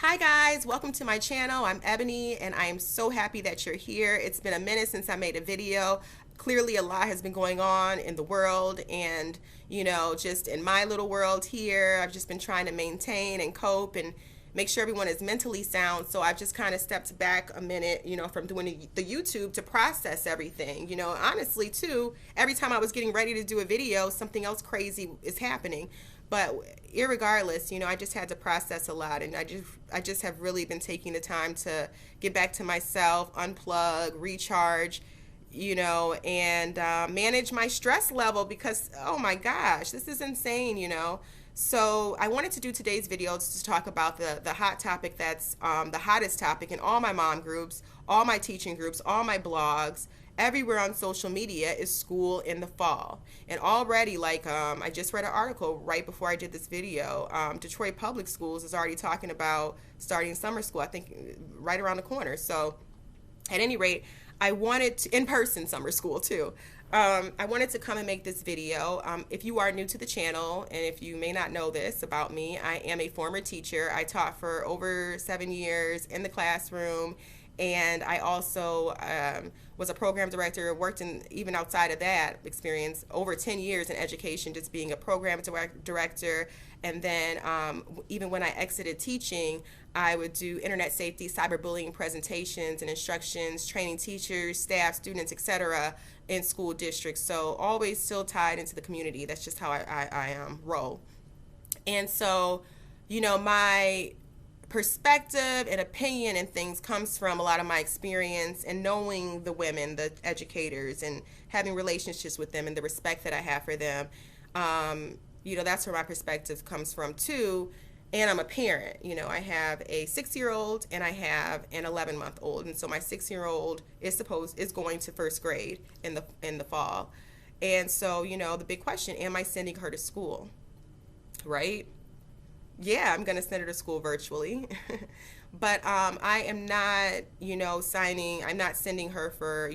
Hi guys, welcome to my channel. I'm Ebony and I am so happy that you're here. It's been a minute since I made a video. Clearly a lot has been going on in the world and just in my little world here. I've just been trying to maintain and cope and make sure everyone is mentally sound. So I've just kind of stepped back a minute, from doing the YouTube to process everything. Honestly too, every time I was getting ready to do a video, something else crazy is happening. But irregardless, I just had to process a lot, and I just have really been taking the time to get back to myself, unplug, recharge, and manage my stress level because, oh my gosh, this is insane. So I wanted to do today's video to talk about the hot topic that's the hottest topic in all my mom groups, all my teaching groups, all my blogs, everywhere on social media is school in the fall. And already, I just read an article right before I did this video. Detroit Public Schools is already talking about starting summer school, I think right around the corner. So at any rate, I wanted to, in-person summer school too. I wanted to come and make this video. If you are new to the channel, and if you may not know this about me, I am a former teacher. I taught for over 7 years in the classroom, and I also was a program director, worked in, even outside of that experience, over 10 years in education, just being a program director. And then even when I exited teaching, I would do internet safety, cyberbullying presentations and instructions, training teachers, staff, students, etc. in school districts. So always still tied into the community. That's just how I roll. And so, my perspective and opinion and things comes from a lot of my experience and knowing the women, the educators, and having relationships with them and the respect that I have for them. That's where my perspective comes from too. And I'm a parent. I have a 6-year-old and I have an 11-month-old, and so my 6-year-old is going to first grade in the fall. And so the big question: am I sending her to school? Right? Yeah, I'm going to send her to school virtually. But I am not, I'm not sending her for,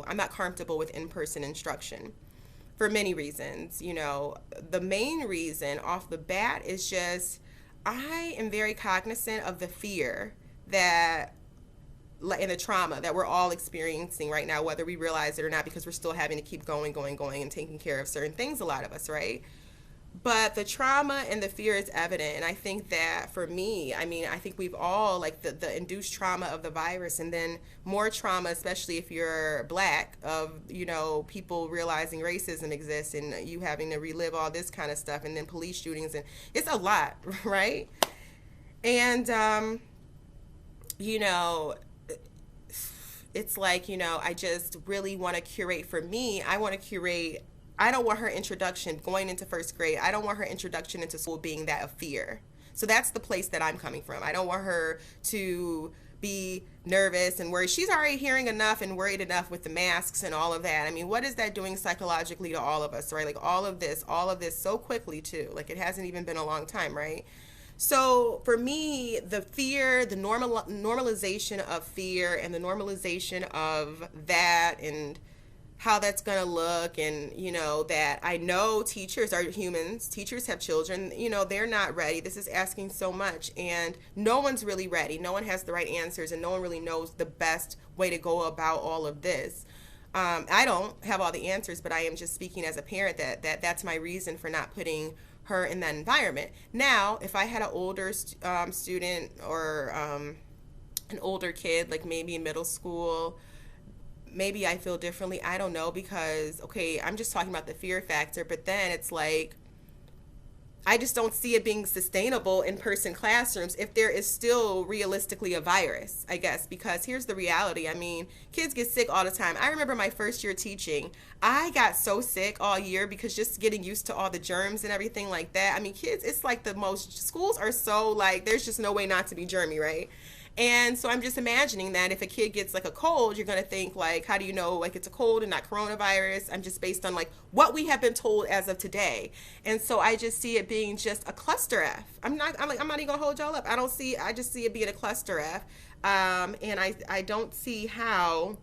I'm not comfortable with in-person instruction for many reasons. The main reason off the bat is just I am very cognizant of the fear that and the trauma that we're all experiencing right now, whether we realize it or not, because we're still having to keep going and taking care of certain things, a lot of us, right? But the trauma and the fear is evident. And I think that for me, I think we've all, the induced trauma of the virus, and then more trauma, especially if you're Black, of, people realizing racism exists and you having to relive all this kind of stuff, and then police shootings, and it's a lot, right? And, it's I just really want to curate. For me, I don't want her introduction going into first grade. I don't want her introduction into school being that of fear. So that's the place that I'm coming from. I don't want her to be nervous and worried. She's already hearing enough and worried enough with the masks and all of that. What is that doing psychologically to all of us, right? All of this so quickly too. It hasn't even been a long time, right? So for me, the fear, the normalization of fear and the normalization of that, and how that's going to look, and that I know teachers are humans, teachers have children, they're not ready. This is asking so much, and no one's really ready. No one has the right answers, and no one really knows the best way to go about all of this. I don't have all the answers, but I am just speaking as a parent that's my reason for not putting her in that environment. Now, if I had an older student or an older kid, maybe in middle school, maybe I feel differently. I don't know, because, okay, I'm just talking about the fear factor, but then it's I just don't see it being sustainable in person classrooms if there is still realistically a virus, I guess, because here's the reality. Kids get sick all the time. I remember my first year teaching, I got so sick all year because just getting used to all the germs and everything like that. kids, it's schools are so there's just no way not to be germy, right? And so I'm just imagining that if a kid gets a cold, you're going to think how do you know it's a cold and not coronavirus? I'm just based on what we have been told as of today. And so I just see it being just a cluster F. I'm not even going to hold y'all up. I just see it being a cluster F. And I don't see how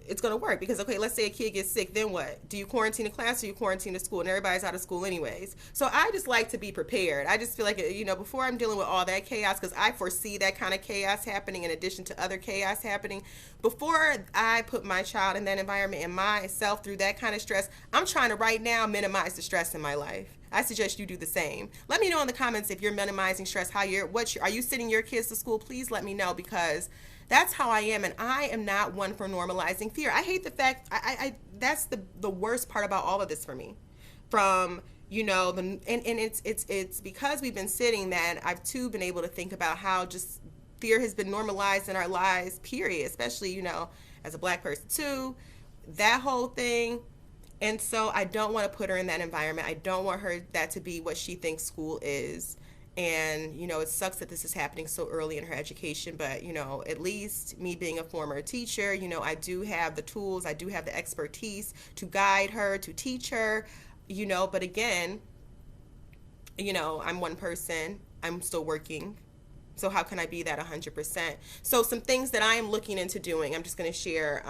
it's going to work. Because, okay, let's say a kid gets sick, then what? Do you quarantine a class or you quarantine a school? And everybody's out of school anyways. So I just like to be prepared. I just feel like, you know, before I'm dealing with all that chaos, because I foresee that kind of chaos happening in addition to other chaos happening, before I put my child in that environment and myself through that kind of stress, I'm trying to right now minimize the stress in my life. I suggest you do the same. Let me know in the comments if you're minimizing stress, are you sending your kids to school? Please let me know, because that's how I am, and I am not one for normalizing fear. I hate the fact, that's the worst part about all of this for me. From, you know, and it's because we've been sitting that I've too been able to think about how just fear has been normalized in our lives, period, especially, you know, as a Black person too, that whole thing. And so I don't want to put her in that environment. I don't want her that to be what she thinks school is. And, you know, it sucks that this is happening so early in her education, but, you know, at least me being a former teacher, you know, I do have the tools, I do have the expertise to guide her, to teach her, you know, but again, you know, I'm one person, I'm still working. So how can I be that 100%? So some things that I am looking into doing, I'm just going to share,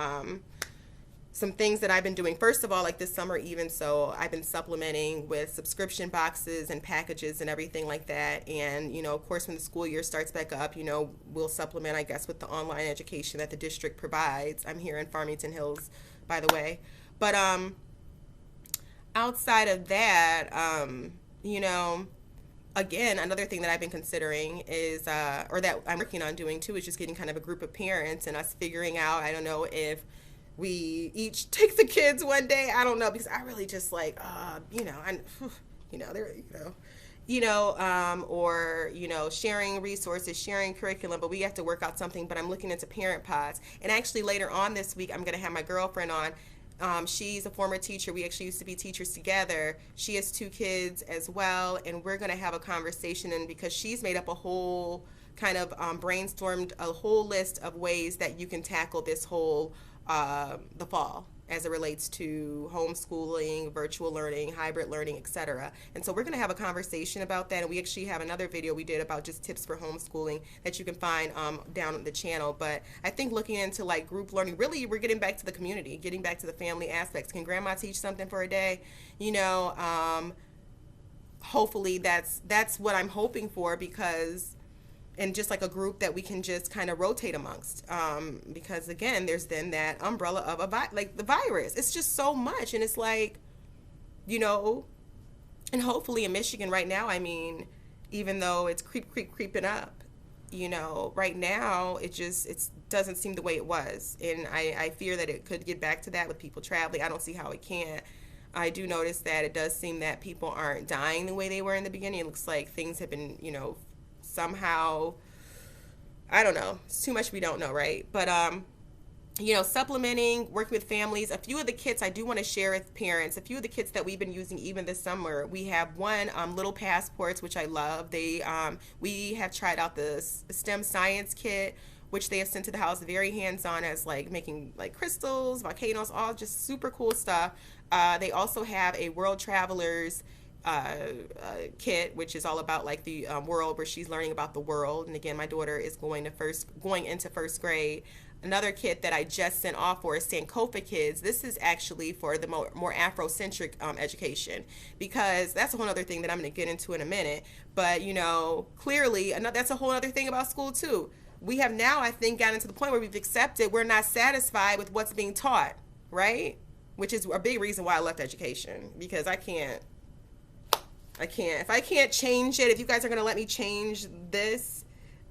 some things that I've been doing. First of all, like this summer even, so I've been supplementing with subscription boxes and packages and everything like that. And, you know, of course, when the school year starts back up, you know, we'll supplement, I guess, with the online education that the district provides. I'm here in Farmington Hills, by the way. But outside of that, you know, again, another thing that I've been considering is, or that I'm working on doing too, is just getting kind of a group of parents and us figuring out, I don't know if we each take the kids one day. I don't know, because I really just like, you know, or, you know, sharing resources, sharing curriculum, but we have to work out something. But I'm looking into parent pods. And actually later on this week, I'm going to have my girlfriend on. She's a former teacher. We actually used to be teachers together. She has 2 kids as well. And we're going to have a conversation. And because she's made up a whole kind of brainstormed a whole list of ways that you can tackle this whole the fall as it relates to homeschooling, virtual learning, hybrid learning, etc. And so we're going to have a conversation about that. And we actually have another video we did about just tips for homeschooling that you can find down on the channel. But I think looking into like group learning, really we're getting back to the community, getting back to the family aspects. Can grandma teach something for a day? You know, hopefully that's what I'm hoping for, because and just like a group that we can just kind of rotate amongst, because again, there's then that umbrella of like the virus. It's just so much, and it's like, you know, and hopefully in Michigan right now, I mean, even though it's creeping up, you know, right now it doesn't seem the way it was, and I fear that it could get back to that with people traveling. I don't see how it can't. I do notice that it does seem that people aren't dying the way they were in the beginning. It looks like things have been, you know, somehow, I don't know, it's too much we don't know, right? But you know, supplementing, working with families. A few of the kits I do want to share with parents. A few of the kits that we've been using even this summer. We have one, little passports, which I love. We have tried out the STEM science kit, which they have sent to the house, very hands-on, as like making like crystals, volcanoes, all just super cool stuff. They also have a World Travelers kit, which is all about like the world, where she's learning about the world. And again, my daughter is going into first grade. Another kit that I just sent off for is Sankofa Kids. This is actually for the more Afrocentric education, because that's a whole other thing that I'm going to get into in a minute. But, you know, clearly, that's a whole other thing about school too. We have now, I think, gotten to the point where we've accepted we're not satisfied with what's being taught, right? Which is a big reason why I left education, because I can't. If I can't change it, if you guys are going to let me change this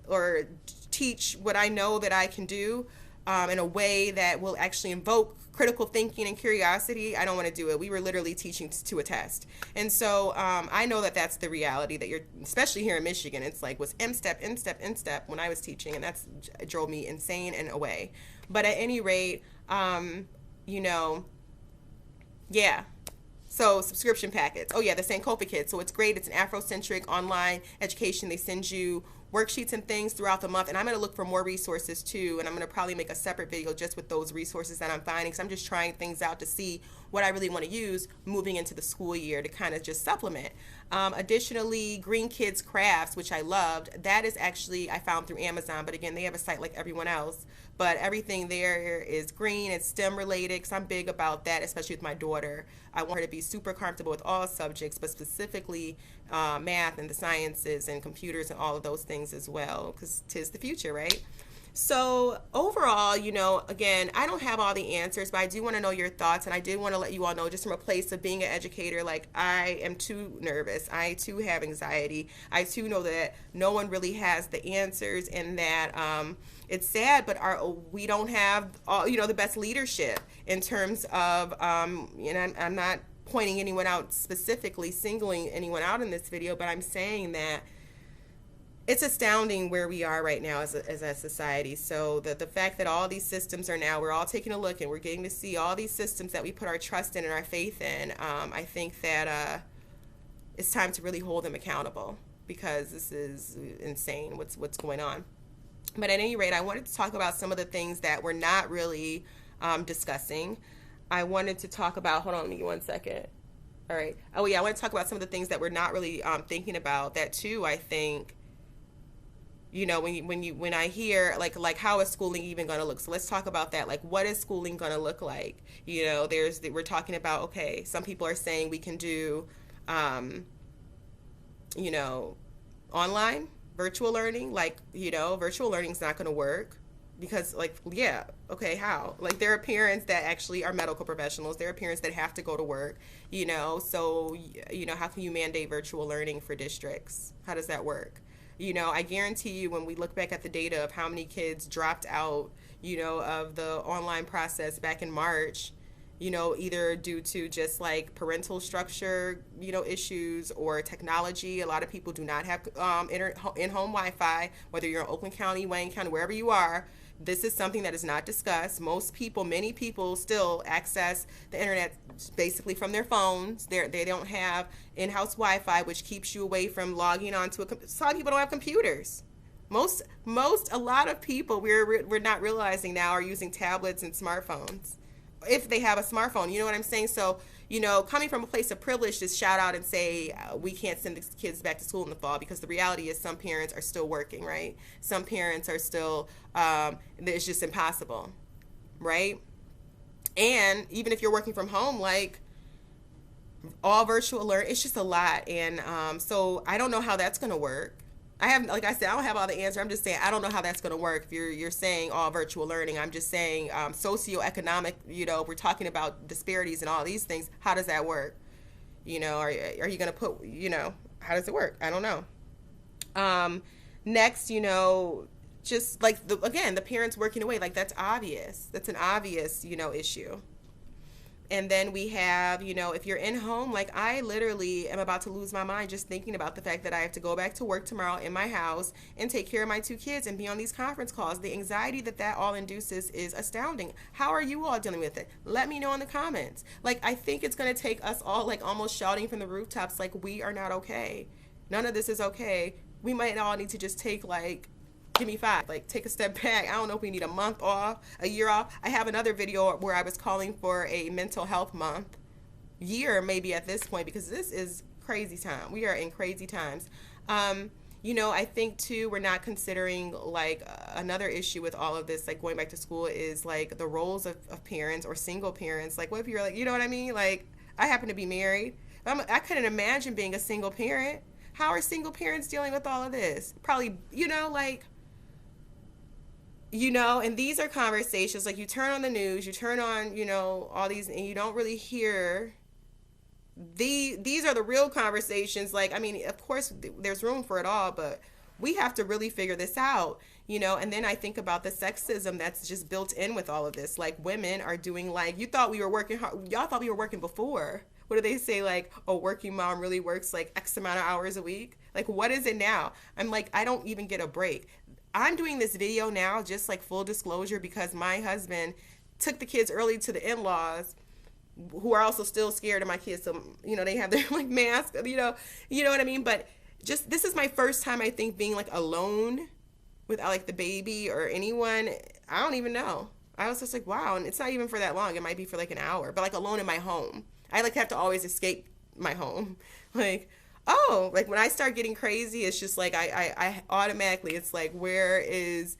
or teach what I know that I can do in a way that will actually invoke critical thinking and curiosity, I don't want to do it. We were literally teaching to a test. And so I know that that's the reality that especially here in Michigan, it's like was M step when I was teaching, and it drove me insane and away. But at any rate, you know, yeah. So subscription packets. Oh yeah, the Sankofa Kids. So it's great. It's an Afrocentric online education. They send you worksheets and things throughout the month. And I'm going to look for more resources too. And I'm going to probably make a separate video just with those resources that I'm finding, because I'm just trying things out to see what I really want to use moving into the school year to kind of just supplement. Additionally, Green Kids Crafts, which I loved, that is actually I found through Amazon, but again, they have a site like everyone else. But everything there is green, it's STEM related, because I'm big about that, especially with my daughter. I want her to be super comfortable with all subjects, but specifically math and the sciences and computers and all of those things as well, because 'tis the future, right? So overall, again, I don't have all the answers, but I do want to know your thoughts, and I did want to let you all know, just from a place of being an educator, like, I am too nervous. I too have anxiety. I too know that no one really has the answers, and that it's sad, but we don't have all, the best leadership in terms of, I'm not pointing anyone out specifically, singling anyone out in this video, but I'm saying that it's astounding where we are right now as a society. So the fact that all these systems are now, we're all taking a look and we're getting to see all these systems that we put our trust in and our faith in, I think that it's time to really hold them accountable, because this is insane what's going on. But at any rate, I wanted to talk about some of the things that we're not really discussing. I wanted to talk about, hold on, give me 1 second. All right. Oh yeah, I want to talk about some of the things that we're not really thinking about, that too, I think, when I hear like how is schooling even going to look? So let's talk about that. Like, what is schooling going to look like? We're talking about, okay, some people are saying we can do, online virtual learning. Virtual learning is not going to work, because okay, how? Like, there are parents that actually are medical professionals. There are parents that have to go to work, so, how can you mandate virtual learning for districts? How does that work? I guarantee you, when we look back at the data of how many kids dropped out, of the online process back in March, either due to just like parental structure, issues, or technology. A lot of people do not have in-home Wi-Fi, whether you're in Oakland County, Wayne County, wherever you are. This is something that is not discussed. Many people still access the internet basically from their phones. They don't have in-house Wi-Fi, which keeps you away from logging onto a computer. A lot of people don't have computers. A lot of people we're not realizing now are using tablets and smartphones, if they have a smartphone. You know what I'm saying? So, coming from a place of privilege, to shout out and say we can't send the kids back to school in the fall, because the reality is some parents are still working, right? Some parents are still, it's just impossible, right? And even if you're working from home, like, all virtual learn, it's just a lot. And so I don't know how that's going to work. Like I said, I don't have all the answers. I'm just saying, I don't know how that's going to work. If you're saying all virtual learning, I'm just saying socioeconomic, we're talking about disparities and all these things. How does that work? Are you going to put, how does it work? I don't know. Next, just like, the parents working away, like, that's obvious. That's an obvious, issue. And then we have, if you're in home, like, I literally am about to lose my mind just thinking about the fact that I have to go back to work tomorrow in my house and take care of my 2 kids and be on these conference calls. The anxiety that all induces is astounding. How are you all dealing with it? Let me know in the comments. Like, I think it's going to take us all, like, almost shouting from the rooftops, like, we are not okay. None of this is okay. We might all need to just take, like, give me 5, like, take a step back. I don't know if we need a month off, a year off. I have another video where I was calling for a mental health month, year maybe at this point, because this is crazy time. We are in crazy times. I think too, we're not considering, like, another issue with all of this, like, going back to school, is like the roles of parents or single parents. Like, what if you're like, you know what I mean? Like, I happen to be married. I couldn't imagine being a single parent. How are single parents dealing with all of this? Probably, and these are conversations, like, you turn on the news, you turn on, all these, and you don't really hear these are the real conversations. Like, I mean, of course there's room for it all, but we have to really figure this out, and then I think about the sexism that's just built in with all of this. Like, women are doing, like, you thought we were working hard, y'all thought we were working before. What do they say? Like, a working mom really works like X amount of hours a week. Like, what is it now? I'm like, I don't even get a break. I'm doing this video now, just like full disclosure, because my husband took the kids early to the in-laws, who are also still scared of my kids. So, they have their, like, mask, you know what I mean? But just, this is my first time, I think, being, like, alone without, like, the baby or anyone. I don't even know. I was just like, wow. And it's not even for that long. It might be for like an hour, but like alone in my home. I like have to always escape my home. Like, oh, like when I start getting crazy, it's just like I automatically, it's like, where is,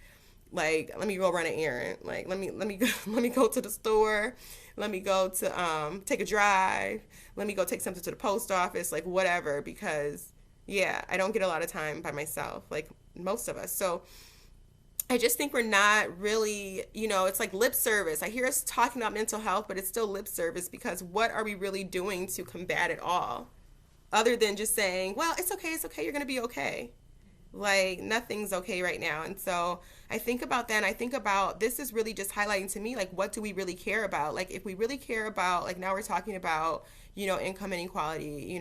like, let me go run an errand. Like, let me go, let me go to the store. Let me go to take a drive. Let me go take something to the post office, like whatever, because yeah, I don't get a lot of time by myself, like most of us. So I just think we're not really, it's like lip service. I hear us talking about mental health, but it's still lip service, because what are we really doing to combat it all? Other than just saying, well, it's okay, you're going to be okay. Like, nothing's okay right now. And so I think about that, and I think about, this is really just highlighting to me, like, what do we really care about? Like, if we really care about, like, now we're talking about, income inequality,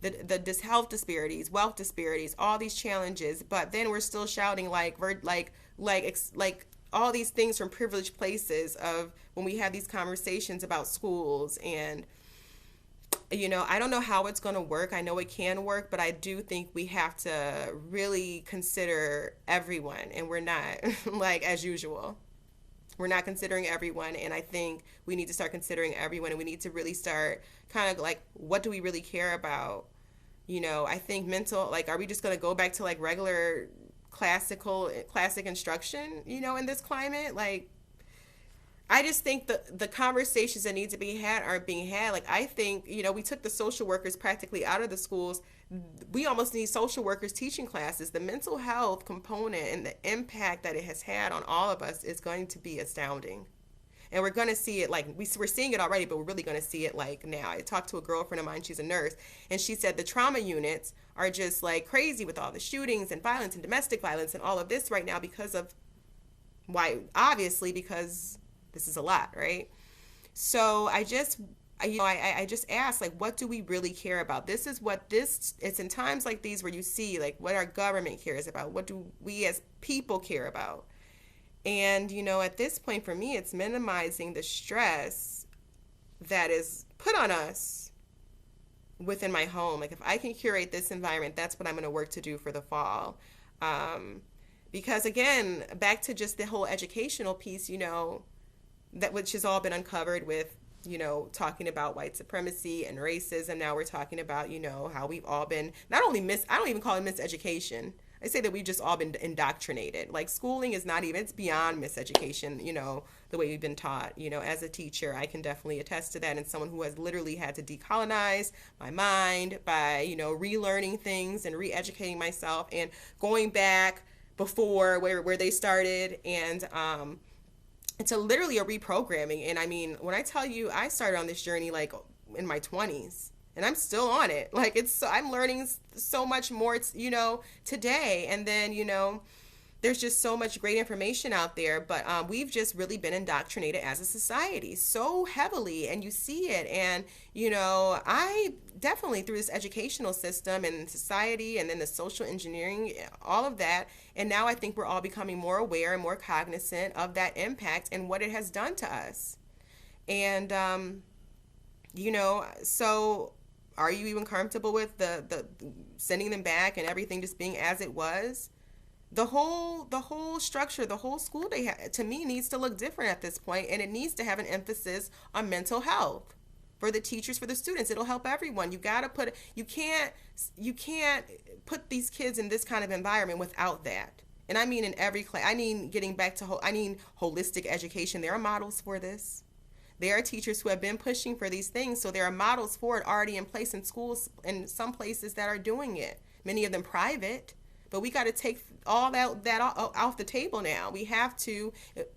the health disparities, wealth disparities, all these challenges, but then we're still shouting like we're like all these things from privileged places of when we have these conversations about schools. And I don't know how it's going to work. I know it can work, but I do think we have to really consider everyone, and we're not like, as usual, we're not considering everyone. And I think we need to start considering everyone, and we need to really start kind of like, what do we really care about? I think like, are we just going to go back to like regular classic instruction, in this climate? Like, I just think the conversations that need to be had aren't being had. Like, I think, we took the social workers practically out of the schools. We almost need social workers teaching classes. The mental health component and the impact that it has had on all of us is going to be astounding. And we're going to see it, like, we're seeing it already, but we're really going to see it, like, now. I talked to a girlfriend of mine, she's a nurse, and she said the trauma units are just, like, crazy with all the shootings and violence and domestic violence and all of this right now, because of, why, obviously, because this is a lot, right? So I just asked, like, what do we really care about? It's in times like these where you see, like, what our government cares about. What do we as people care about? And, at this point for me, it's minimizing the stress that is put on us within my home. Like, if I can curate this environment, that's what I'm going to work to do for the fall. Because again, back to just the whole educational piece, that which has all been uncovered with, talking about white supremacy and racism. Now we're talking about, how we've all been not only I don't even call it miseducation. I say that we've just all been indoctrinated. Like, schooling is not even, it's beyond miseducation, the way we've been taught. As a teacher, I can definitely attest to that. And someone who has literally had to decolonize my mind by, relearning things and re-educating myself and going back before where they started, and it's literally a reprogramming. And I mean, when I tell you, I started on this journey like in my 20s. And I'm still on it. Like, I'm learning so much more, today. And then, there's just so much great information out there. But we've just really been indoctrinated as a society so heavily. And you see it. And, I definitely, through this educational system and society and then the social engineering, all of that. And now I think we're all becoming more aware and more cognizant of that impact and what it has done to us. And, so are you even comfortable with the sending them back and everything just being as it was? The whole structure, the whole school day, to me, needs to look different at this point, and it needs to have an emphasis on mental health for the teachers, for the students. It'll help everyone. You can't put these kids in this kind of environment without that. And I mean in every class. I mean, getting back to holistic education. There are models for this. There are teachers who have been pushing for these things, so there are models for it already in place in schools, in some places that are doing it. Many of them private, but we got to take all that off the table now. We have to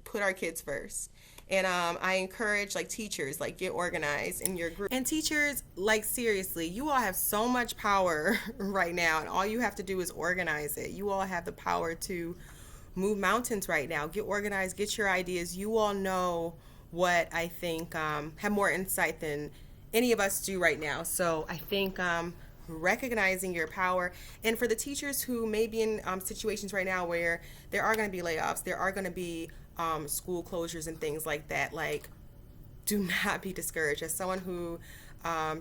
put our kids first. And I encourage, like, teachers, like, get organized in your group. And teachers, like, seriously, you all have so much power right now, and all you have to do is organize it. You all have the power to move mountains right now. Get organized, get your ideas. You all know what I think have more insight than any of us do right now. So I think recognizing your power, and for the teachers who may be in situations right now where there are going to be layoffs, there are going to be school closures and things like that, like, do not be discouraged. As someone who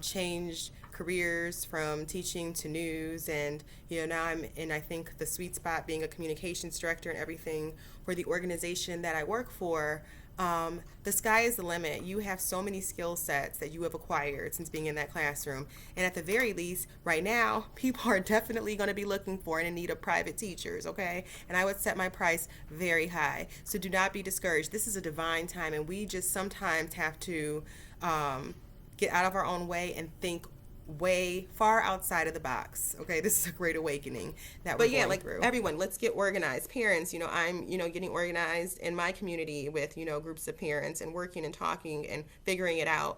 changed careers from teaching to news, and now I'm in, I think, the sweet spot being a communications director and everything for the organization that I work for, The sky is the limit. You have so many skill sets that you have acquired since being in that classroom. And at the very least, right now, people are definitely going to be looking for and in need of private teachers, okay? And I would set my price very high. So do not be discouraged. This is a divine time, and we just sometimes have to get out of our own way and think way far outside of the box. Okay, this is a great awakening that we're going through. Everyone, let's get organized. Parents, I'm getting organized in my community with groups of parents and working and talking and figuring it out.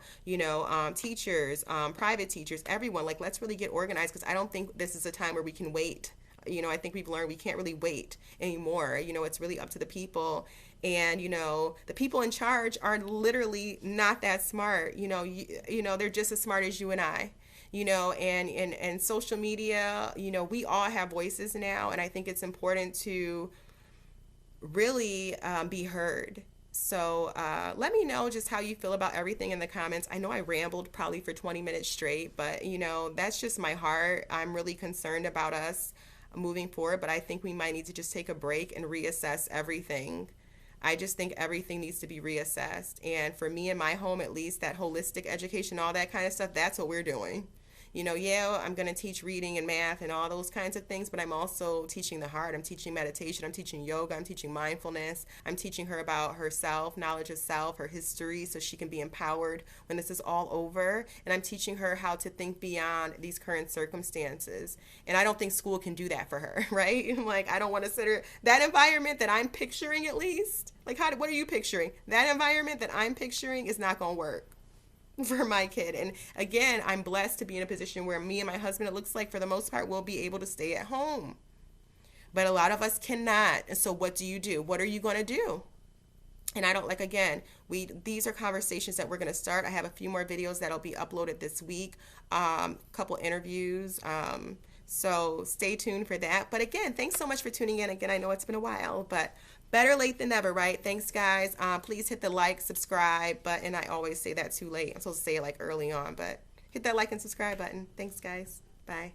Teachers, private teachers, everyone, like, let's really get organized, because I don't think this is a time where we can wait. I think we've learned we can't really wait anymore. It's really up to the people. And, the people in charge are literally not that smart. They're just as smart as you and I. And social media, we all have voices now. And I think it's important to really be heard. So let me know just how you feel about everything in the comments. I know I rambled probably for 20 minutes straight, but, that's just my heart. I'm really concerned about us moving forward, but I think we might need to just take a break and reassess everything. I just think everything needs to be reassessed. And for me in my home, at least, that holistic education, all that kind of stuff, that's what we're doing. I'm going to teach reading and math and all those kinds of things, but I'm also teaching the heart. I'm teaching meditation. I'm teaching yoga. I'm teaching mindfulness. I'm teaching her about herself, knowledge of self, her history, so she can be empowered when this is all over. And I'm teaching her how to think beyond these current circumstances. And I don't think school can do that for her, right? Like, I don't want to sit her, that environment that I'm picturing, at least, like, what are you picturing? That environment that I'm picturing is not going to work for my kid. And again, I'm blessed to be in a position where me and my husband, it looks like for the most part, will be able to stay at home. But a lot of us cannot. And so what do you do? What are you going to do? And I don't, like, again, these are conversations that we're going to start. I have a few more videos that'll be uploaded this week, couple interviews. So stay tuned for that. But again, thanks so much for tuning in. Again, I know it's been a while, but better late than never, right? Thanks, guys. Please hit the like, subscribe button. I always say that too late. I'm supposed to say it like early on, but hit that like and subscribe button. Thanks, guys. Bye.